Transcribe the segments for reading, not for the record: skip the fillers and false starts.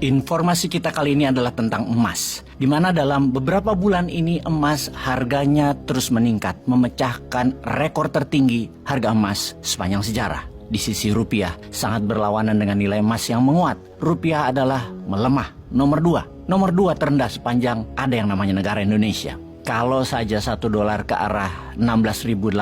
Informasi kita kali ini adalah tentang emas, di mana dalam beberapa bulan ini emas harganya terus meningkat, memecahkan rekor tertinggi harga emas sepanjang sejarah. Di sisi rupiah, sangat berlawanan dengan nilai emas yang menguat. Rupiah adalah melemah, nomor dua terendah sepanjang ada yang namanya negara Indonesia. Kalau saja $1 ke arah 16.800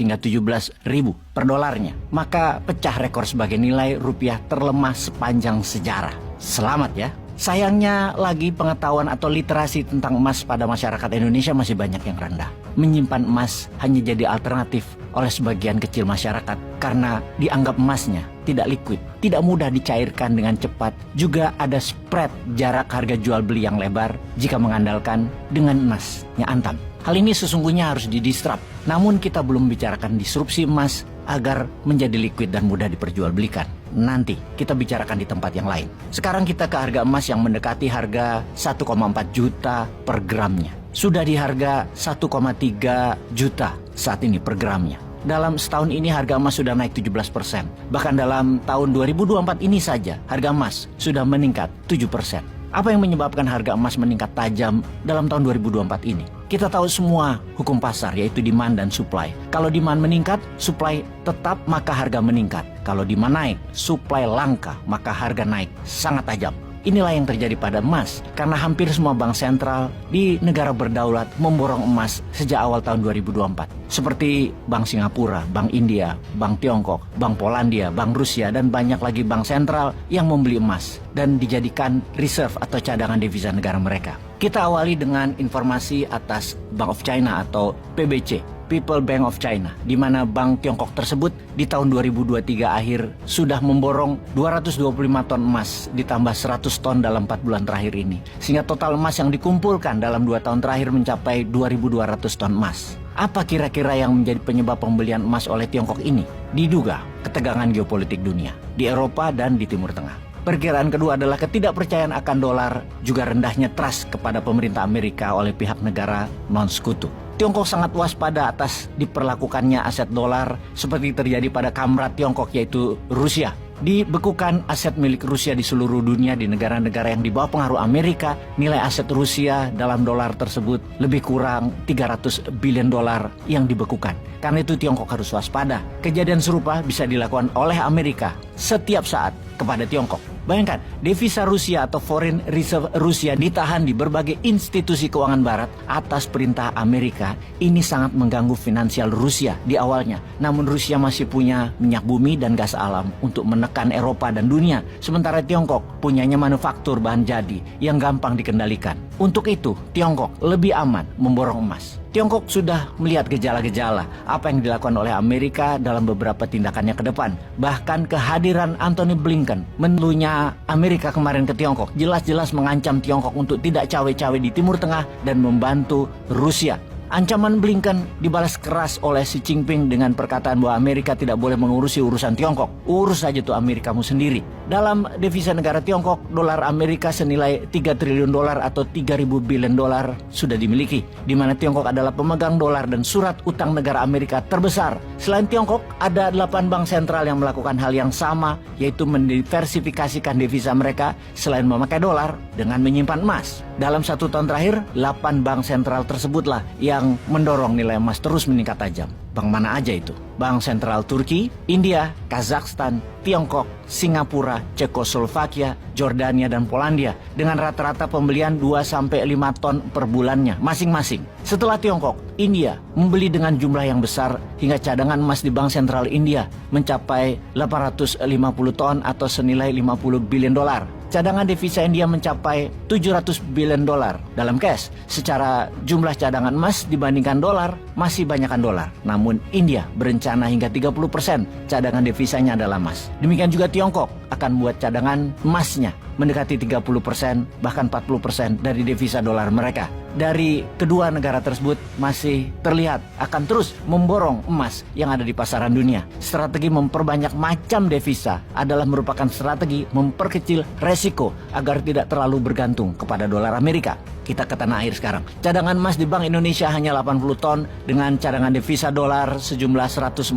hingga 17.000 per dolarnya, maka pecah rekor sebagai nilai rupiah terlemah sepanjang sejarah. Selamat ya. Sayangnya lagi pengetahuan atau literasi tentang emas pada masyarakat Indonesia masih banyak yang rendah. Menyimpan emas hanya jadi alternatif oleh sebagian kecil masyarakat karena dianggap emasnya tidak liquid, tidak mudah dicairkan dengan cepat. Juga ada spread jarak harga jual beli yang lebar jika mengandalkan dengan emasnya antam. Hal ini sesungguhnya harus didisrupt. Namun kita belum bicarakan disrupsi emas agar menjadi liquid dan mudah diperjualbelikan. Nanti kita bicarakan di tempat yang lain. Sekarang kita ke harga emas yang mendekati harga 1,4 juta per gramnya. Sudah di harga 1,3 juta saat ini per gramnya. Dalam setahun ini harga emas sudah naik 17%. Bahkan dalam tahun 2024 ini saja harga emas sudah meningkat 7%. Apa yang menyebabkan harga emas meningkat tajam dalam tahun 2024 ini? Kita tahu semua hukum pasar, yaitu demand dan supply. Kalau demand meningkat, supply tetap, maka harga meningkat. Kalau demand naik, supply langka, maka harga naik sangat tajam. Inilah yang terjadi pada emas, karena hampir semua bank sentral di negara berdaulat memborong emas sejak awal tahun 2024. Seperti Bank Singapura, Bank India, Bank Tiongkok, Bank Polandia, Bank Rusia, dan banyak lagi bank sentral yang membeli emas dan dijadikan reserve atau cadangan devisa negara mereka. Kita awali dengan informasi atas Bank of China atau PBC, People Bank of China, di mana Bank Tiongkok tersebut di tahun 2023 akhir sudah memborong 225 ton emas ditambah 100 ton dalam 4 bulan terakhir ini. Sehingga total emas yang dikumpulkan dalam 2 tahun terakhir mencapai 2.200 ton emas. Apa kira-kira yang menjadi penyebab pembelian emas oleh Tiongkok ini? Diduga ketegangan geopolitik dunia di Eropa dan di Timur Tengah. Perkiraan kedua adalah ketidakpercayaan akan dolar, juga rendahnya trust kepada pemerintah Amerika oleh pihak negara non-sekutu. Tiongkok sangat waspada atas diperlakukannya aset dolar seperti terjadi pada kamrat Tiongkok, yaitu Rusia. Dibekukan aset milik Rusia di seluruh dunia di negara-negara yang di bawah pengaruh Amerika. Nilai aset Rusia dalam dolar tersebut lebih kurang 300 billion dolar yang dibekukan. Karena itu Tiongkok harus waspada. Kejadian serupa bisa dilakukan oleh Amerika setiap saat kepada Tiongkok. Bayangkan, devisa Rusia atau foreign reserve Rusia ditahan di berbagai institusi keuangan barat atas perintah Amerika. Ini sangat mengganggu finansial Rusia di awalnya. Namun Rusia masih punya minyak bumi dan gas alam untuk menekan Eropa dan dunia. Sementara Tiongkok punyanya manufaktur bahan jadi yang gampang dikendalikan. Untuk itu, Tiongkok lebih aman memborong emas. Tiongkok sudah melihat gejala-gejala apa yang dilakukan oleh Amerika dalam beberapa tindakannya ke depan. Bahkan kehadiran Antony Blinken, menlunya Amerika kemarin ke Tiongkok, jelas-jelas mengancam Tiongkok untuk tidak cawe-cawe di Timur Tengah dan membantu Rusia. Ancaman Blinken dibalas keras oleh Xi Jinping dengan perkataan bahwa Amerika tidak boleh mengurusi urusan Tiongkok. Urus saja tuh Amerikamu sendiri. Dalam devisa negara Tiongkok, dolar Amerika senilai 3 triliun dolar atau 3.000 billion dolar sudah dimiliki. Di mana Tiongkok adalah pemegang dolar dan surat utang negara Amerika terbesar. Selain Tiongkok, ada 8 bank sentral yang melakukan hal yang sama, yaitu mendiversifikasikan devisa mereka selain memakai dolar dengan menyimpan emas. Dalam 1 tahun terakhir, 8 bank sentral tersebutlah yang mendorong nilai emas terus meningkat tajam. Bank mana aja itu? Bank sentral Turki, India, Kazakhstan, Tiongkok, Singapura, Cekoslovakia, Jordania, dan Polandia dengan rata-rata pembelian 2-5 ton per bulannya masing-masing. Setelah Tiongkok, India membeli dengan jumlah yang besar hingga cadangan emas di Bank Sentral India mencapai 850 ton atau senilai 50 billion dolar. Cadangan devisa India mencapai 700 billion dolar dalam cash. Secara jumlah cadangan emas dibandingkan dolar masih banyakkan dolar. Namun India berencana hingga 30% cadangan devisanya adalah emas. Demikian juga Tiongkok akan membuat cadangan emasnya mendekati 30% bahkan 40% dari devisa dolar mereka. Dari kedua negara tersebut masih terlihat akan terus memborong emas yang ada di pasaran dunia. Strategi memperbanyak macam devisa adalah merupakan strategi memperkecil resiko agar tidak terlalu bergantung kepada dolar Amerika. Kita ke tanah air sekarang. Cadangan emas di Bank Indonesia hanya 80 ton dengan cadangan devisa dolar sejumlah 140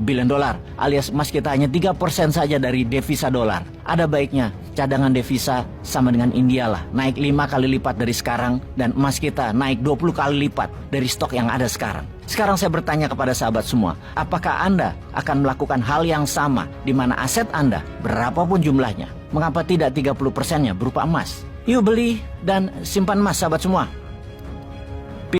billion dolar. Alias emas kita hanya 3% saja dari devisa dolar. Ada baiknya cadangan devisa sama dengan India lah, naik 5 kali lipat dari sekarang, dan emas kita naik 20 kali lipat dari stok yang ada sekarang. Sekarang saya bertanya kepada sahabat semua, apakah Anda akan melakukan hal yang sama di mana aset Anda, berapapun jumlahnya, mengapa tidak 30%-nya berupa emas? Yuk beli dan simpan emas sahabat semua.